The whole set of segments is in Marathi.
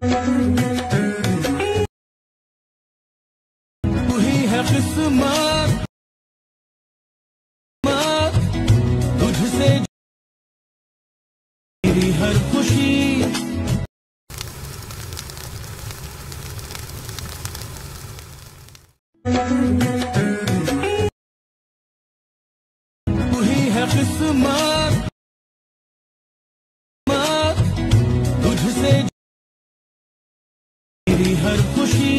तू ही है किस्मत तुझसे मेरी हर खुशी। तू ही है किस्मत तुझसे मेरी हर खुशी।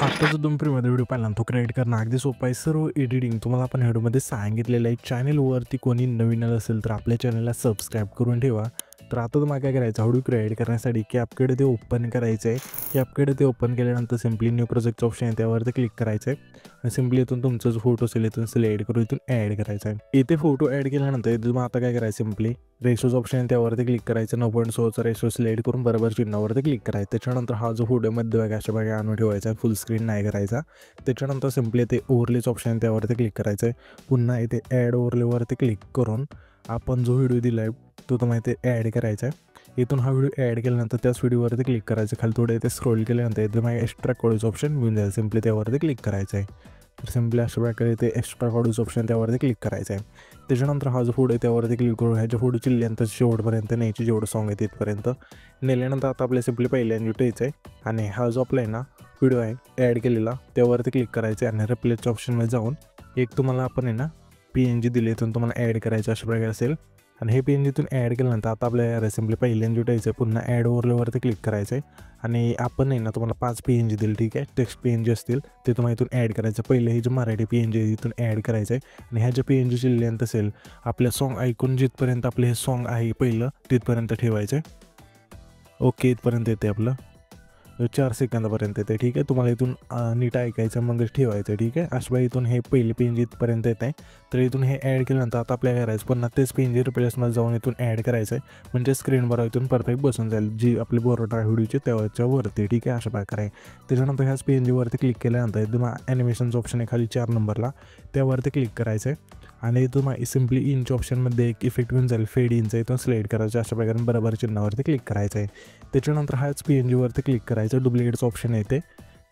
आता जो तुम्ही फ्रीमध्ये व्हिडिओ पाहिला तो क्रिएट करणं अगदी सोपं आहे। सर्व एडिटिंग तुम्हाला आपण व्हिडिओमध्ये सांगितलेलं आहे। चॅनलवरती कोणी नवीन असेल तर आपल्या चॅनलला सबस्क्राईब करून ठेवा। तर आता तुम्हाला काय करायचं, व्हिडिओ क्रिएट करण्यासाठी कॅपकट ते ओपन करायचं आहे। कॅपकट ते ओपन केल्यानंतर सिम्पली न्यू प्रोजेक्टचं ऑप्शन आहे त्यावरती क्लिक करायचं आहे आणि सिम्पली इथून तुमचा जो फोटो असेल इथून सिलेक्ट करून इथून ॲड करायचा आहे। इथे फोटो ॲड केल्यानंतर इथून मग आता काय करायचं, सिम्पली रेशोचं ऑप्शन आहे त्यावरती क्लिक करायचं। 9.6चा रेशो सिलेक्ट करून बरोबर चिन्हावरती क्लिक करायचं। त्याच्यानंतर हा जो फोटो मध्यभागी अशा भागी आणून ठेवायचा आहे, फुल स्क्रीन नाही करायचा। त्याच्यानंतर सिम्पली ते ओव्हरलेचं ऑप्शन आहे त्यावरती क्लिक करायचं आहे। पुन्हा इथे ॲड ओव्हरलेवरती क्लिक करून आपण जो व्हिडिओ दिला आहे तो तुम्हाला इथे ॲड करायचा आहे। इथून हा व्हिडिओ ॲड केल्यानंतर त्याच व्हिडिओवरती क्लिक करायचं। खाली थोडं इथे स्क्रोल केल्यानंतर इथे माझ्या एक्स्ट्रा कॉडीचं ऑप्शन मिळून जाईल, सिम्पली त्यावरती क्लिक करायचं आहे। तर सिम्पली अशा प्रकारे इथे एक्स्ट्रा कॉडीचं ऑप्शन त्यावरती क्लिक करायचं आहे। त्याच्यानंतर हा जो फोटो आहे त्यावरती क्लिक करून ह्याच्या फोटोची लेंथ शेवटपर्यंत न्यायची, जेवढं सॉंग आहे तिथपर्यंत नेल्यानंतर आता आपल्या सिम्पली पहिल्यांदा यायचं आहे आणि हा जो आपला आहे ना व्हिडिओ आहे ॲड केलेला त्यावरती क्लिक करायचं आहे आणि रिप्लेसच्या ऑप्शनमध्ये जाऊन एक तुम्हाला आपण आहे ना PNG दिली इथून तुम्हाला ॲड करायचं अशा प्रकारे असेल आणि हे PNG इथून ॲड केल्यानंतर आता आपल्याला सिम्पली पहिल्यांदा यायचं आहे। पुन्हा ॲड ओव्हरलेवरती क्लिक करायचं आहे आणि आपण आहे ना तुम्हाला 5 PNG दिली, ठीक आहे, टेक्स्ट PNG असतील ते तुम्हाला इथून ॲड करायचं। पहिले हे जे मराठी PNG आहे इथून ॲड करायचं आहे आणि ह्या ज्या PNGची लेंथ असेल आपल्या सॉन्ग ऐकून जिथपर्यंत आपले हे सॉन्ग आहे पहिलं तिथपर्यंत ठेवायचं आहे। ओके, इथपर्यंत येते आपलं 4 सेकंदापर्यंत येते, ठीक आहे। तुम्हाला इथून नीट ऐकायचं मग ठेवायचं, ठीक आहे। अशा इथून हे पहिले PNG इथपर्यंत येत आहे। तर इथून हे ॲड केल्यानंतर आता आपल्याला करायचं पुन्हा तेच PNG रिप्लेसमध्ये जाऊन इथून ॲड करायचं आहे, म्हणजे स्क्रीनवर इथून परफेक्ट बसून जाईल जी आपली बोर्ड आहे व्हिडिओची त्याच्यावरती, ठीक आहे, अशा प्रकारे। त्याच्यानंतर ह्याच PNGवरती क्लिक केल्यानंतर इथून ॲनिमेशनचं ऑप्शन आहे खाली 4 नंबरला त्यावरती क्लिक करायचं आहे आणि इथून सिम्पली इंच ऑप्शनमध्ये एक इफेक्ट येऊन जाईल, फेड इंच इथून सिलेक्ट करायचं अशा प्रकारे बरोबर चिन्हावरती क्लिक करायचं आहे। त्याच्यानंतर हाच PNGवरती क्लिक करायचं, डुप्लिकेटचं ऑप्शन येते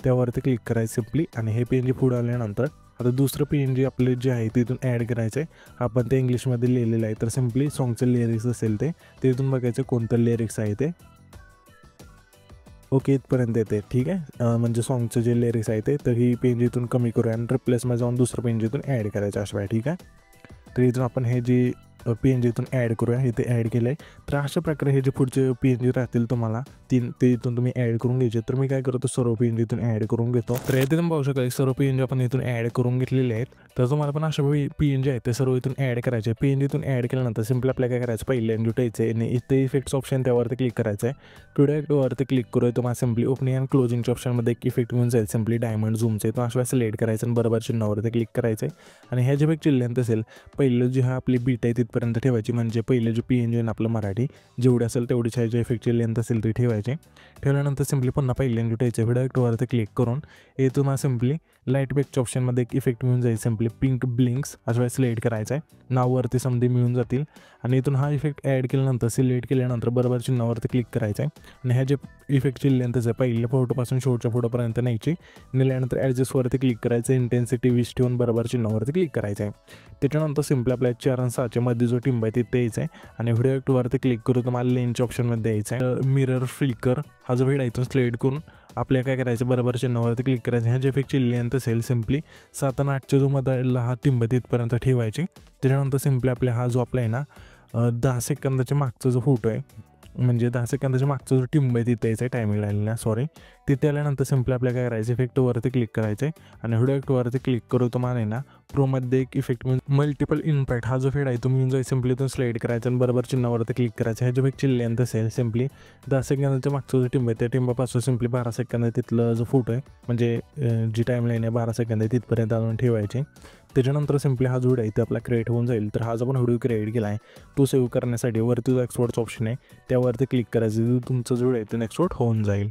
त्यावरती क्लिक करायचं सिम्पली आणि हे PNG पुढे आल्यानंतर आता दुसरं PNG आपले जे आहे तिथून ॲड करायचं आहे। आपण ते इंग्लिशमध्ये लिहिलेलं आहे तर सिम्पली सॉंगचं लिरिक्स असेल ते इथून बघायचं कोणतं लिरिक्स आहे ते। ओके, इथपर्यंत येते, ठीक आहे, म्हणजे सॉंगचं जे लिरिक्स आहे ते तर ही PNG इथून कमी करूया आणि रिप्लेसमध्ये जाऊन दुसरं PNG इथून ॲड करायचं अशा, ठीक आहे। तर इथून आपण हे जे PNG इथून ॲड करूया, इथे ॲड केलं आहे। तर अशा प्रकारे हे जे पुढचे PNG राहतील तुम्हाला ते इथून तुम्ही ॲड करून घ्यायचे। तर मी काय करतो, सर्व PNG इथून ॲड करून घेतो। तर इथे तुम्ही पाहू शकता सर्व PNG आपण इथून ॲड करून घेतलेले आहेत। तर तुम्हाला पण अशा PNG आहेत ते सर्व इथून ॲड करायचे। PNG इथून ॲड केल्यानंतर सिम्पली आपल्याला काय करायचं, पहिल्यांदा जुटायचं आहे आणि इथे इफेक्ट्स ऑप्शन त्यावरती क्लिक करायचं आहे। प्रोडक्टवरती क्लिक करूया, तुम्हाला सिम्पली ओपनिंग अँड क्लोजिंगच्या ऑप्शनमध्ये एक इफेक्ट मिळून जाईल, सिम्पली डायमंड झूमचे तो अशा सिलेक्ट करायचं आणि बरोबर चिन्हावरती क्लिक करायचं आहे आणि ह्या जे इफेक्टची लेंथ असेल पहिलं जी हा आपली बीट आहे तिथपर्यंत ठेवायची, म्हणजे पहिले जे PNG आहे आपलं मराठी जेवढे असेल तेवढीच ह्या जे इफेक्टची लेंथ असेल ती ठेवायची। ठेवल्यानंतर सिम्पली पुन्हा पहिल्यांदा जुटायचं, प्रोडक्टवरती क्लिक करून हे तुम्हाला सिम्पली लाईट बेकच्या ऑप्शनमध्ये एक इफेक्ट मिळून जाईल, सिम्पली पिंक ब्लिंक्स अशा वेळेस सिलेक्ट करायचं आहे, नाववरती समधी मिळून जातील आणि इथून हा इफेक्ट ॲड केल्यानंतर सिलेक्ट केल्यानंतर बरोबर चिन्हावरती क्लिक करायचं आहे आणि ह्या जे इफेक्टची लेंथच आहे पहिल्या फोटोपासून शेवटच्या फोटोपर्यंत न्यायची। नेल्यानंतर ॲडजस्टवरती क्लिक करायचं, इंटेन्सिटी 20 ठेवून बरोबर चिन्हावरती क्लिक करायचं आहे। त्याच्यानंतर सिम्पली आपल्या 4 आणि 6च्या मध्ये जो टिंब आहे तिथे यायचं आहे आणि व्हिडिओ ॲक्टवरती क्लिक करून तुम्हाला लेन्सच्या ऑप्शनमध्ये यायचं आहे। मिरर फ्लिकर हा जो व्हिडिओ इथून सिलेक्ट करून आपल्याला काय करायचं, बरोबर चिन्हावरती क्लिक करायचं। ह्या जे इफेक्टची लेंथ असेल सिम्पली 7 आणि 8च्या जो मधला हा टिंब तिथपर्यंत ठेवायची। त्याच्यानंतर सिम्पली आपल्या हा जो आपला आहे ना 10 सेकंदाच्या मागचा जो फोटो आहे, म्हणजे 10 सेकंदाच्या मागचा जो टिंब आहे तिथे यायचं आहे, टायमिंग लाईनला सॉरी, तिथे आल्यानंतर सिम्पली आपल्याला काय करायचं, इफेक्टवरती क्लिक करायचं आहे आणि व्हिडिओ इफेक्टवरती क्लिक करू तुम्हाला आहे ना प्रोमध्ये एक इफेक्ट मल्टिपल इम्पॅक्ट हा जो फेड आहे तो मिळून जाईल, सिम्पली तो सिलेक्ट करायचा आणि बरोबर चिन्हावरती क्लिक करायचं। ह्या जो इफेक्टची लेंथ असेल सिम्पली 10 सेकंदाच्या मागचा जो टिंब आहे त्या टिंबापासून सिम्पली 12 सेकंद तिथलं जो फोटो आहे म्हणजे जी टाईम लाईन आहे 12 सेकंद आहे तिथपर्यंत आणून ठेवायचे। त्याच्यानंतर सिम्पली हा जो व्हिडिओ आहे तो आपला क्रिएट होऊन जाईल। तर हा जो आपण व्हिडिओ क्रिएट केला आहे तो सेव्ह करण्यासाठी वरती जो एक्सपोर्टचा ऑप्शन आहे त्यावरती क्लिक करायचं, तुमचा जो व्हिडिओ आहे तो एक्सपोर्ट होऊन जाईल।